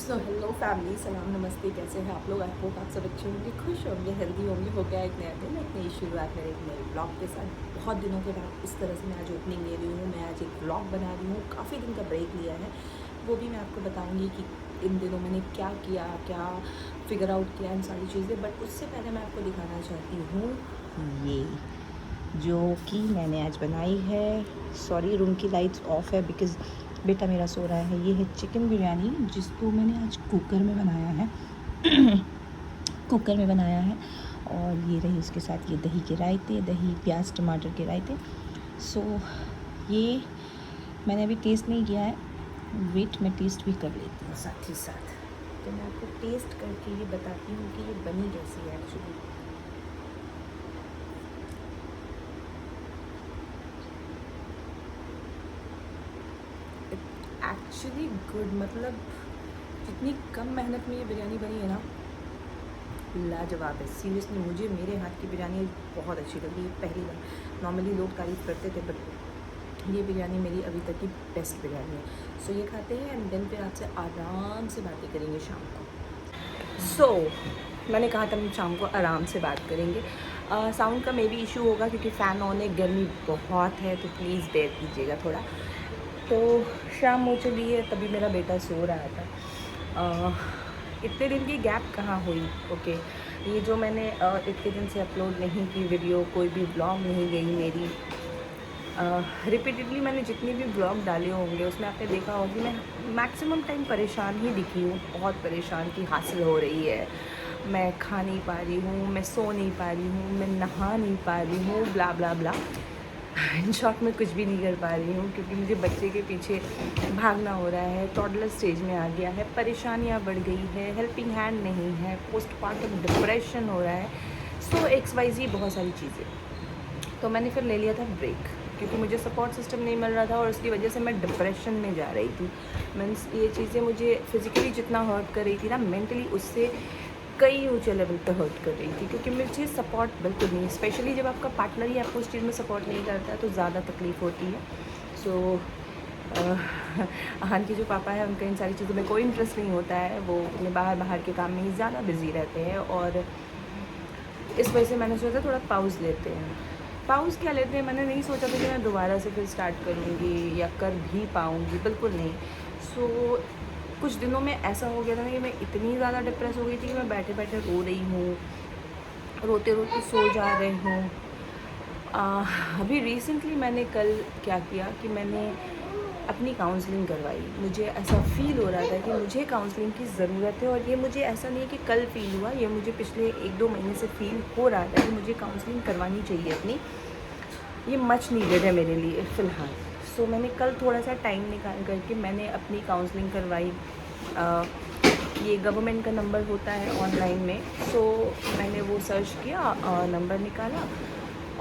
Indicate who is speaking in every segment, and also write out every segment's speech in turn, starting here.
Speaker 1: So hello family, सलाम नमस्ते। कैसे हैं आप लोग? आई होप आप सब अच्छे होंगे, खुश होंगे, हेल्दी होंगे। हो गया एक नया दिन, एक नई शुरुआत मेरे एक नए ब्लॉग के साथ। बहुत दिनों के बाद इस तरह से मैं आज ओपनिंग ले रही हूँ। मैं आज एक ब्लॉग बना रही हूँ। काफ़ी दिन का ब्रेक लिया है, वो भी मैं आपको बताऊँगी कि इन दिनों मैंने क्या किया, क्या फिगर आउट किया, इन सारी चीज़ें। बट उससे पहले मैं आपको दिखाना चाहती हूँ ये जो कि मैंने आज बनाई है। सॉरी, रूम की लाइट्स ऑफ है बिकॉज़ बेटा मेरा सो रहा है। ये है चिकन बिरयानी, जिसको मैंने आज कुकर में बनाया है। कुकर में बनाया है। और ये रही उसके साथ ये दही के रायते, दही प्याज टमाटर के रायते। सो ये मैंने अभी टेस्ट नहीं किया है। वेट, मैं टेस्ट भी कर लेती हूँ साथ ही साथ। तो मैं आपको टेस्ट करके ये बताती हूँ कि ये बनी कैसी है एक्चुअली। एक्चुअली गुड, मतलब जितनी कम मेहनत में ये बिरयानी बनी है ना, लाजवाब है। सीरियसली मुझे मेरे हाथ की बिरयानी बहुत अच्छी लगी है पहली बार। नॉर्मली लोग तारीफ़ करते थे, बट ये बिरयानी मेरी अभी तक की बेस्ट बिरयानी है। सो ये खाते हैं एंड देन फिर आपसे आराम से बातें करेंगे शाम को। मैंने कहा था हम शाम को आराम से बात करेंगे। साउंड का मे भी इशू होगा क्योंकि फ़ैन ऑन है, गर्मी बहुत है, तो प्लीज़ बेयर कीजिएगा थोड़ा। तो शाम हो चली है, तभी मेरा बेटा सो रहा था। इतने दिन की गैप कहाँ हुई। ओके, ये जो मैंने इतने दिन से अपलोड नहीं की वीडियो, कोई भी ब्लॉग नहीं गई मेरी। रिपीटेडली मैंने जितने भी ब्लॉग डाले होंगे उसमें आपने देखा होगा कि मैं मैक्सिमम टाइम परेशान ही दिखी हूँ। बहुत परेशान की हासिल हो रही है। मैं खा नहीं पा रही हूँ, मैं सो नहीं पा रही हूँ, मैं नहा नहीं पा रही हूँ, ब्ला ब्ला ब्ला। इन शॉर्ट में कुछ भी नहीं कर पा रही हूँ क्योंकि मुझे बच्चे के पीछे भागना हो रहा है। टॉडलर स्टेज में आ गया है, परेशानियाँ बढ़ गई है, हेल्पिंग हैंड नहीं है, पोस्टपार्टम डिप्रेशन हो रहा है। सो XYZ बहुत सारी चीज़ें। तो मैंने फिर ले लिया था ब्रेक क्योंकि मुझे सपोर्ट सिस्टम नहीं मिल रहा था और उसकी वजह से मैं डिप्रेशन में जा रही थी। मीन्स ये चीज़ें मुझे फिज़िकली जितना हर्ट कर रही थी ना, मेंटली उससे कई ऊँचे लेवल पे हर्ट कर रही थी क्योंकि मुझे सपोर्ट बिल्कुल नहीं, स्पेशली जब आपका पार्टनर ही आपको उस चीज़ में सपोर्ट नहीं करता है तो ज़्यादा तकलीफ़ होती है। सो अहान के जो पापा हैं उनका इन सारी चीज़ों में कोई इंटरेस्ट नहीं होता है। वो अपने बाहर के काम में ही ज़्यादा बिज़ी रहते हैं और इस वजह से मैंने सोचा थोड़ा पाउज़ लेते हैं। पाउज़ क्या लेते हैं, मैंने नहीं सोचा था कि मैं दोबारा से फिर स्टार्ट करूँगी या कर भी पाऊँगी, बिल्कुल नहीं। सो कुछ दिनों में ऐसा हो गया था ना कि मैं इतनी ज़्यादा डिप्रेस हो गई थी कि मैं बैठे बैठे रो रही हूँ, रोते रोते सो जा रही हूँ। अभी रिसेंटली मैंने कल क्या किया कि मैंने अपनी काउंसलिंग करवाई। मुझे ऐसा फ़ील हो रहा था कि मुझे काउंसलिंग की ज़रूरत है और ये मुझे ऐसा नहीं है कि कल फ़ील हुआ, ये मुझे पिछले 1-2 महीने से फ़ील हो रहा था कि मुझे काउंसलिंग करवानी चाहिए अपनी। ये मच नीडेड है मेरे लिए फ़िलहाल। सो मैंने कल थोड़ा सा टाइम निकाल करके मैंने अपनी काउंसलिंग करवाई। ये गवर्नमेंट का नंबर होता है ऑनलाइन में। सो मैंने वो सर्च किया, नंबर निकाला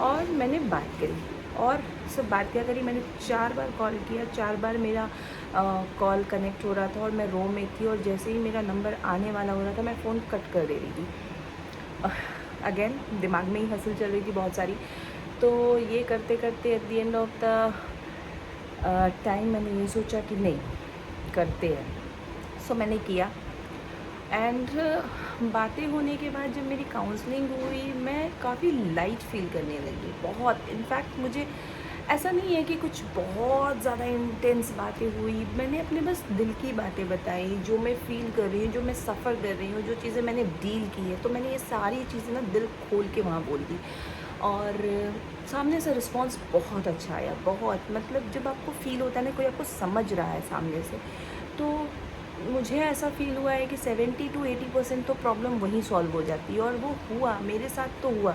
Speaker 1: और मैंने बात करी। और सब बात क्या करी, मैंने 4 बार कॉल किया, 4 बार मेरा कॉल कनेक्ट हो रहा था और मैं रो में थी और जैसे ही मेरा नंबर आने वाला हो रहा था मैं फ़ोन कट कर दे रही थी। अगेन दिमाग में ही हसल चल रही थी बहुत सारी। तो ये करते करते at the end of the time मैंने ये सोचा कि नहीं, करते हैं। सो मैंने किया एंड बातें होने के बाद जब मेरी काउंसलिंग हुई मैं काफ़ी लाइट फील करने लगी। बहुत, इनफैक्ट मुझे ऐसा नहीं है कि कुछ बहुत ज़्यादा इंटेंस बातें हुई। मैंने अपने बस दिल की बातें बताई, जो मैं फ़ील कर रही हूँ, जो मैं सफ़र कर रही हूँ, जो चीज़ें मैंने डील की है। तो मैंने ये सारी चीज़ें ना दिल खोल के वहाँ बोल दी और सामने से रिस्पॉन्स बहुत अच्छा आया। बहुत, मतलब जब आपको फ़ील होता है ना कोई आपको समझ रहा है सामने से, तो मुझे ऐसा फ़ील हुआ है कि 70 to 80% तो प्रॉब्लम वहीं सॉल्व हो जाती है और वो हुआ, मेरे साथ तो हुआ।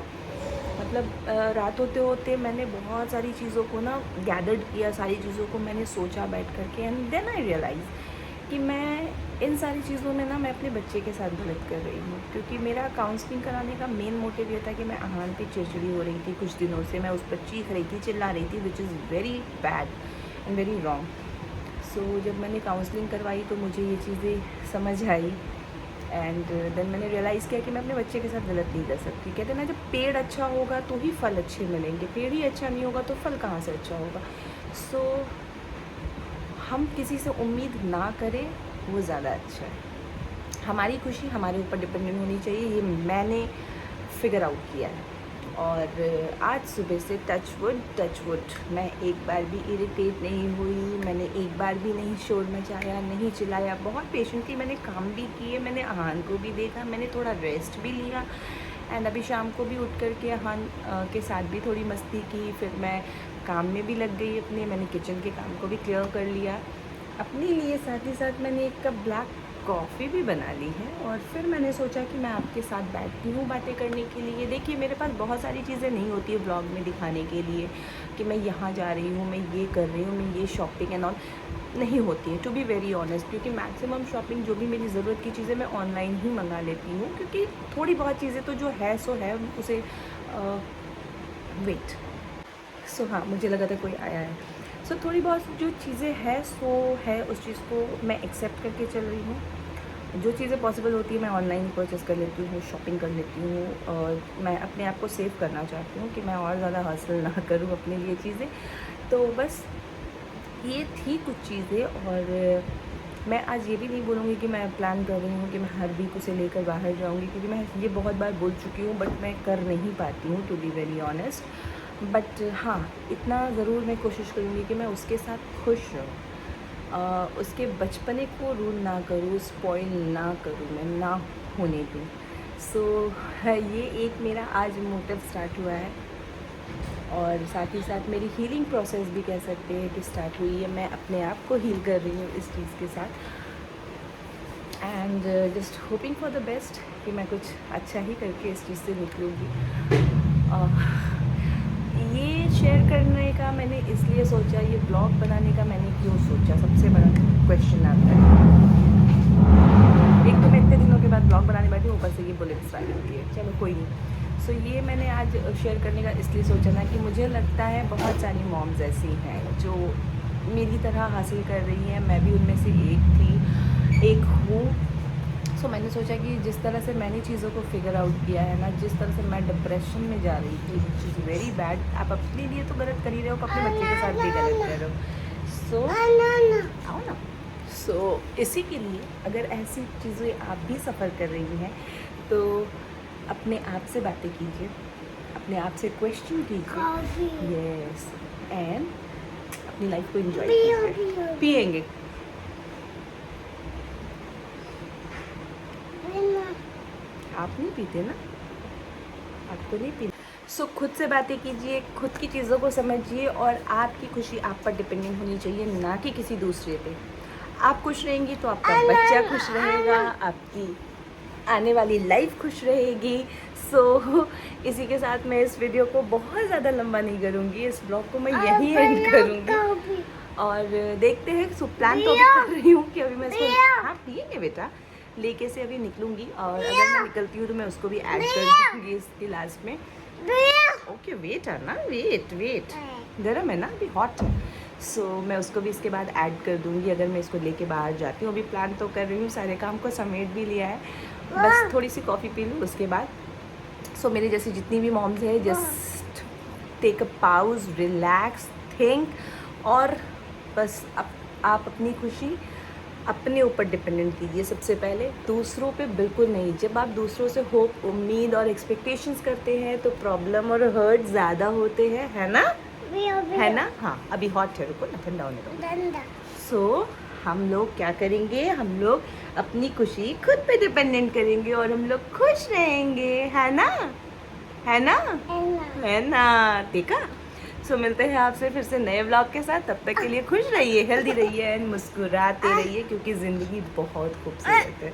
Speaker 1: मतलब रात होते होते मैंने बहुत सारी चीज़ों को ना गैदर्ड किया, सारी चीज़ों को मैंने सोचा बैठ कर के एंड देन आई रियलाइज़ कि मैं इन सारी चीज़ों में ना मैं अपने बच्चे के साथ गलत कर रही हूँ। क्योंकि मेरा काउंसलिंग कराने का मेन मोटिव ये था कि मैं अहान पे चिड़चिड़ी हो रही थी कुछ दिनों से, मैं उस पर चीख रही थी, चिल्ला रही थी, which is very bad and very wrong. So जब मैंने काउंसलिंग करवाई तो मुझे ये चीज़ें समझ आई एंड देन मैंने रियलाइज़ किया कि मैं अपने बच्चे के साथ गलत नहीं कर सकती। कहते हैं ना, जब पेड़ अच्छा होगा तो ही फल अच्छे मिलेंगे, पेड़ ही अच्छा नहीं होगा तो फल कहाँ से अच्छा होगा। सो हम किसी से उम्मीद ना करें वो ज़्यादा अच्छा है। हमारी खुशी हमारे ऊपर डिपेंडेंट होनी चाहिए, ये मैंने फिगर आउट किया है। और आज सुबह से टच वुड मैं एक बार भी इरिटेट नहीं हुई, मैंने एक बार भी नहीं शोर मचाया, नहीं चिल्लाया। बहुत पेशेंटली मैंने काम भी किए, मैंने अहान को भी देखा, मैंने थोड़ा रेस्ट भी लिया। एंड अभी शाम को भी उठ कर के अहान के साथ भी थोड़ी मस्ती की, फिर मैं काम में भी लग गई अपने, मैंने किचन के काम को भी क्लियर कर लिया अपने लिए। साथ ही साथ मैंने एक कप ब्लैक कॉफ़ी भी बना ली है और फिर मैंने सोचा कि मैं आपके साथ बैठती हूँ बातें करने के लिए। देखिए मेरे पास बहुत सारी चीज़ें नहीं होती है ब्लॉग में दिखाने के लिए कि मैं यहाँ जा रही हूँ, मैं ये कर रही हूँ, मैं ये शॉपिंग एंड ऑल नहीं होती है, टू बी वेरी ऑनेस्ट। क्योंकि मैक्सिमम शॉपिंग जो भी मेरी ज़रूरत की चीज़ें मैं ऑनलाइन ही मंगा लेती हूँ, क्योंकि थोड़ी बहुत चीज़ें तो जो है सो है उसे वेट सो हाँ, मुझे लगा था कोई आया है। सो थोड़ी बहुत जो चीज़ें है सो है, उस चीज़ को मैं एक्सेप्ट करके चल रही हूँ। जो चीज़ें पॉसिबल होती है मैं ऑनलाइन ही परचेज़ कर लेती हूँ, शॉपिंग कर लेती हूँ। और मैं अपने आप को सेव करना चाहती हूँ कि मैं और ज़्यादा हासिल ना करूँ अपने लिए चीज़ें। तो बस ये थी कुछ चीज़ें। और मैं आज ये भी नहीं बोलूँगी कि मैं प्लान कर रही हूँ कि मैं हर वीक उसे लेकर बाहर जाऊँगी, क्योंकि मैं ये बहुत बार बोल चुकी हूँ, बट मैं कर नहीं पाती हूँ, to be very honest. But हाँ, इतना ज़रूर मैं कोशिश करूँगी कि मैं उसके साथ खुश रहूँ, उसके बचपने को रूल ना करूँ, स्पॉइल ना करूँ, मैं ना होने दूँ। सो ये एक मेरा आज मोटिव स्टार्ट हुआ है और साथ ही साथ मेरी हीलिंग प्रोसेस भी कह सकते हैं कि स्टार्ट हुई है। मैं अपने आप को हील कर रही हूँ इस चीज़ के साथ and just hoping for the best कि मैं कुछ अच्छा ही करके इस चीज़ से निकलूँगी। ये शेयर करने का मैंने इसलिए सोचा, ये ब्लॉग बनाने का मैंने क्यों सोचा, सबसे बड़ा क्वेश्चन आता है। एक तो मैं इतने दिनों के बाद ब्लॉग बनाने बैठी हूँ, ऊपर से ये बुलेट स्टाइल होती है, चलो कोई नहीं। सो ये मैंने आज शेयर करने का इसलिए सोचा ना कि मुझे लगता है बहुत सारी मॉम्स ऐसी हैं जो मेरी तरह हासिल कर रही हैं, मैं भी उनमें से एक हूँ। सो मैंने सोचा कि जिस तरह से मैंने चीज़ों को फिगर आउट किया है ना, जिस तरह से मैं डिप्रेशन में जा रही थी, विच इज़ वेरी बैड। आप अपने लिए तो गलत कर ही रहे हो, अपने बच्चे के साथ भी गलत कर रहे हो। सो आओ ना। सो इसी के लिए अगर ऐसी चीज़ें आप भी सफ़र कर रही हैं तो अपने आप से बातें कीजिए, अपने आप से क्वेश्चन कीजिए, यस, एंड अपनी लाइफ को एंजॉय कीजिए। पिएंगे आप नहीं पीते ना, आपको नहीं पीना। सो खुद से बातें कीजिए, खुद की चीज़ों को समझिए और आपकी खुशी आप पर डिपेंडेंट होनी चाहिए, ना कि किसी दूसरे पे। आप खुश रहेंगी तो आपका बच्चा खुश रहेगा, आपकी आने वाली लाइफ खुश रहेगी। सो इसी के साथ मैं इस वीडियो को बहुत ज़्यादा लंबा नहीं करूँगी, इस ब्लॉग को मैं यहीं एंड करूँगी। और देखते हैं, सो प्लान तो अभी कर रही हूँ कि अभी मैं इसको हाँ पिएंगे बेटा लेके से अभी निकलूँगी, और अगर मैं निकलती हूँ तो मैं उसको भी ऐड कर दूँगी इसके लास्ट में। ओके वेट है ना, वेट गर्म है ना, अभी हॉट है। सो मैं उसको भी इसके बाद ऐड कर दूँगी अगर मैं इसको लेके बाहर जाती हूँ। अभी प्लान तो कर रही हूँ, सारे काम को समेट भी लिया है, बस थोड़ी सी कॉफ़ी पी लूँ उसके बाद। सो मेरे जैसी जितनी भी मॉम्स हैं, just take a pause, relax, think, और बस आप अपनी खुशी अपने ऊपर डिपेंडेंट कीजिए सबसे पहले, दूसरों पे बिल्कुल नहीं। जब आप दूसरों से होप, उम्मीद और एक्सपेक्टेशंस करते हैं तो प्रॉब्लम और हर्ट ज़्यादा होते हैं, है ना? है ना? हाँ अभी हॉट है, रुको ना, ठंडा होने दो। सो हम लोग क्या करेंगे, हम लोग अपनी खुशी खुद पे डिपेंडेंट करेंगे और हम लोग खुश रहेंगे, है ना? है ना? है ना? देखा? सो मिलते हैं आपसे फिर से नए व्लॉग के साथ। तब तक के लिए खुश रहिए, हेल्दी रहिए एंड मुस्कुराते रहिए, क्योंकि ज़िंदगी बहुत खूबसूरत है।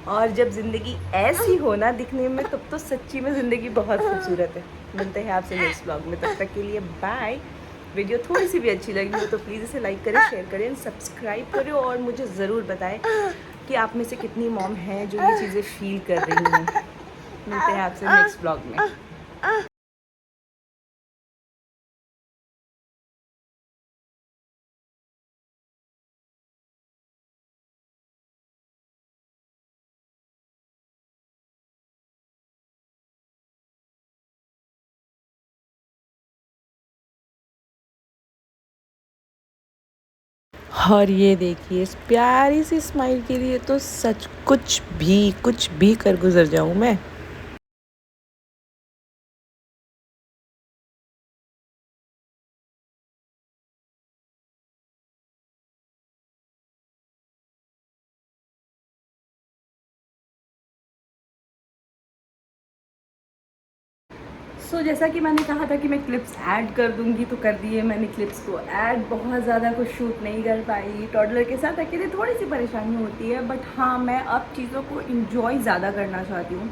Speaker 1: और जब ज़िंदगी ऐसी हो ना दिखने में, तब तो सच्ची में ज़िंदगी बहुत खूबसूरत है। मिलते हैं आपसे नेक्स्ट व्लॉग में, तब तक के लिए बाय। वीडियो थोड़ी सी भी अच्छी लगी हो तो प्लीज़ इसे लाइक करें, शेयर करें एंड सब्सक्राइब करें, और मुझे ज़रूर बताएं कि आप में से कितनी मॉम हैं जो ये चीज़ें फील कर रही हैं। मिलते हैं आपसे नेक्स्ट व्लॉग में। और ये देखिए इस प्यारी सी स्माइल के लिए तो सच कुछ भी कर गुजर जाऊँ मैं। जैसा कि मैंने कहा था कि मैं क्लिप्स ऐड कर दूंगी, तो कर दिए मैंने क्लिप्स को ऐड। बहुत ज़्यादा कुछ शूट नहीं कर पाई, टॉडलर के साथ अकेले थोड़ी सी परेशानी होती है, बट हाँ मैं अब चीज़ों को इंजॉय ज़्यादा करना चाहती हूँ।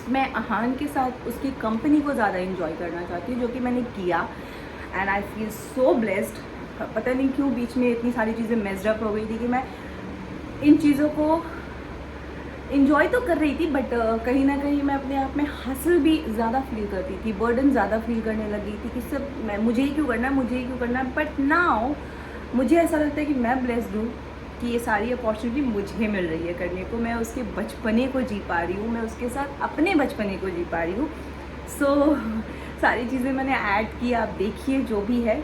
Speaker 1: मैं अहान के साथ उसकी कंपनी को ज़्यादा इंजॉय करना चाहती हूँ, जो कि मैंने किया, and I feel so blessed. पता नहीं क्यों बीच में इतनी सारी चीज़ें मेस्ड अप हो गई थी कि मैं इन चीज़ों को इन्जॉय तो कर रही थी, बट कहीं ना कहीं मैं अपने आप में हासिल भी ज़्यादा फील करती थी, बर्डन ज़्यादा फील करने लगी थी कि सब मैं मुझे ही क्यों करना है, मुझे ही क्यों करना है। बट नाउ मुझे ऐसा लगता है कि मैं ब्लेस्ड हूँ कि ये सारी अपॉर्चुनिटी मुझे मिल रही है करने को। मैं उसके बचपने को जी पा रही हूँ, मैं उसके साथ अपने बचपने को जी पा रही हूँ। सारी चीज़ें मैंने ऐड की, आप देखिए जो भी है।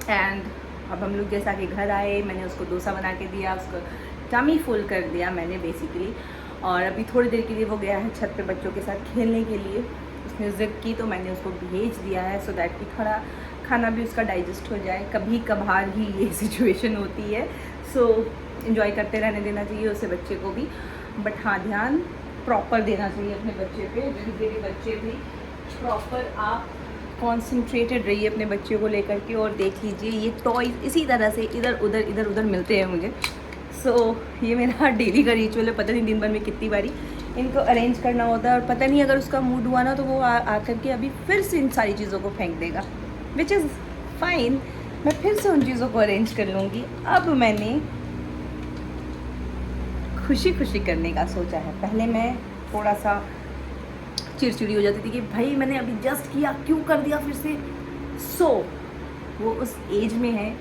Speaker 1: एंड अब हम लोग जैसा कि घर आए, मैंने उसको डोसा बना के दिया, उसको टमी फुल कर दिया मैंने बेसिकली। और अभी थोड़ी देर के लिए वो गया है छत पे बच्चों के साथ खेलने के लिए। उसने ज़िद की तो मैंने उसको भेज दिया है, सो दैट कि थोड़ा खाना भी उसका डाइजेस्ट हो जाए। कभी कभार ही ये सिचुएशन होती है, सो इन्जॉय करते रहने देना चाहिए उसे, बच्चे को भी। बट हाँ, ध्यान प्रॉपर देना चाहिए अपने बच्चे पे। जिनके भी बच्चे भी प्रॉपर आप कॉन्सेंट्रेटेड रहिए अपने बच्चे को लेकर के। और देख लीजिए ये टॉयज़ इसी तरह से इधर उधर मिलते हैं मुझे। ये मेरा डेली का रिचुअल है। पता नहीं दिन भर में कितनी बारी इनको अरेंज करना होता है, और पता नहीं अगर उसका मूड हुआ ना तो वो आकर के अभी फिर से इन सारी चीज़ों को फेंक देगा, विच इज़ फाइन। मैं फिर से उन चीज़ों को अरेंज कर लूँगी। अब मैंने खुशी खुशी करने का सोचा है। पहले मैं थोड़ा सा चिड़चिड़ी हो जाती थी कि भाई मैंने अभी जस्ट किया, क्यों कर दिया फिर से। वो उस एज में है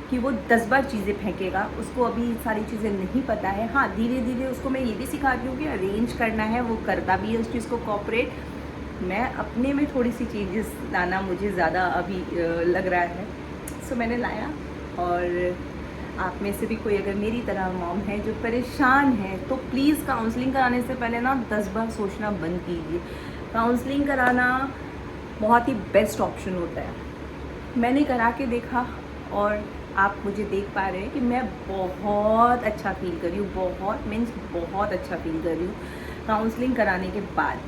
Speaker 1: कि वो 10 बार चीज़ें फेंकेगा, उसको अभी सारी चीज़ें नहीं पता है। हाँ, धीरे धीरे उसको मैं ये भी सिखाती हूँ कि अरेंज करना है, वो करता भी है उस चीज़ को कॉपरेट। मैं अपने में थोड़ी सी चेंजेस लाना मुझे ज़्यादा अभी लग रहा है, सो मैंने लाया। और आप में से भी कोई अगर मेरी तरह मॉम है जो परेशान है, तो प्लीज़ काउंसलिंग कराने से पहले ना 10 बार सोचना बंद कीजिए। काउंसलिंग कराना बहुत ही बेस्ट ऑप्शन होता है। मैंने करा के देखा और आप मुझे देख पा रहे हैं कि मैं बहुत अच्छा फ़ील कर रही हूँ, बहुत अच्छा फ़ील कर रही हूँ काउंसलिंग कराने के बाद।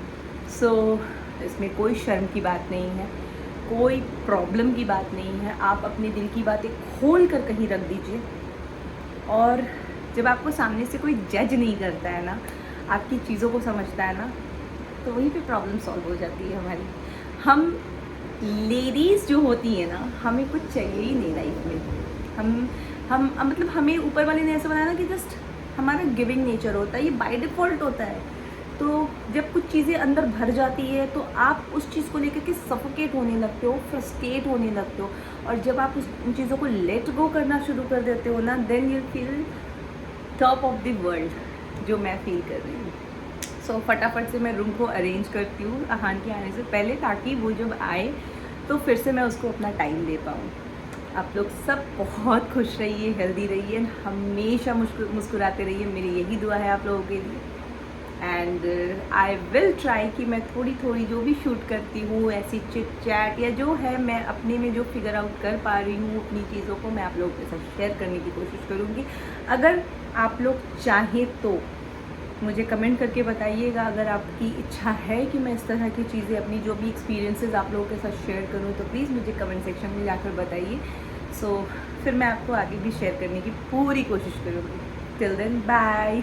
Speaker 1: इसमें कोई शर्म की बात नहीं है, कोई प्रॉब्लम की बात नहीं है। आप अपने दिल की बातें खोल कर कहीं रख दीजिए, और जब आपको सामने से कोई जज नहीं करता है ना, आपकी चीज़ों को समझता है ना, तो वहीं पे प्रॉब्लम सॉल्व हो जाती है हमारी। हम लेडीज़ जो होती है ना, हमें कुछ चाहिए ही नहीं लाइफ में। हम मतलब हमें ऊपर वाले ने ऐसा बनाया ना कि जस्ट हमारा गिविंग नेचर होता है, ये बाय डिफ़ॉल्ट होता है। तो जब कुछ चीज़ें अंदर भर जाती है तो आप उस चीज़ को लेकर के सफोकेट होने लगते हो, फ्रस्ट्रेट होने लगते हो। और जब आप उन चीज़ों को लेट गो करना शुरू कर देते हो ना, then you feel top of the world, जो मैं फील कर रही हूँ। फटाफट से मैं रूम को अरेंज करती हूँ अहान के आने से पहले, ताकि वो जब आए तो फिर से मैं उसको अपना टाइम दे पाऊँ। आप लोग सब बहुत खुश रहिए, हेल्दी रहिए, हमेशा मुस्कुराते रहिए, मेरी यही दुआ है आप लोगों के लिए। एंड आई विल ट्राई कि मैं थोड़ी थोड़ी जो भी शूट करती हूँ, ऐसी चिट चैट या जो है मैं अपने में जो फिगर आउट कर पा रही हूँ अपनी चीज़ों को, मैं आप लोगों के साथ शेयर करने की कोशिश करूँगी। अगर आप लोग चाहें तो मुझे कमेंट करके बताइएगा, अगर आपकी इच्छा है कि मैं इस तरह की चीज़ें अपनी जो भी एक्सपीरियंसेस आप लोगों के साथ शेयर करूं, तो प्लीज़ मुझे कमेंट सेक्शन में जाकर बताइए। फिर मैं आपको आगे भी शेयर करने की पूरी कोशिश करूँगी। Till then bye.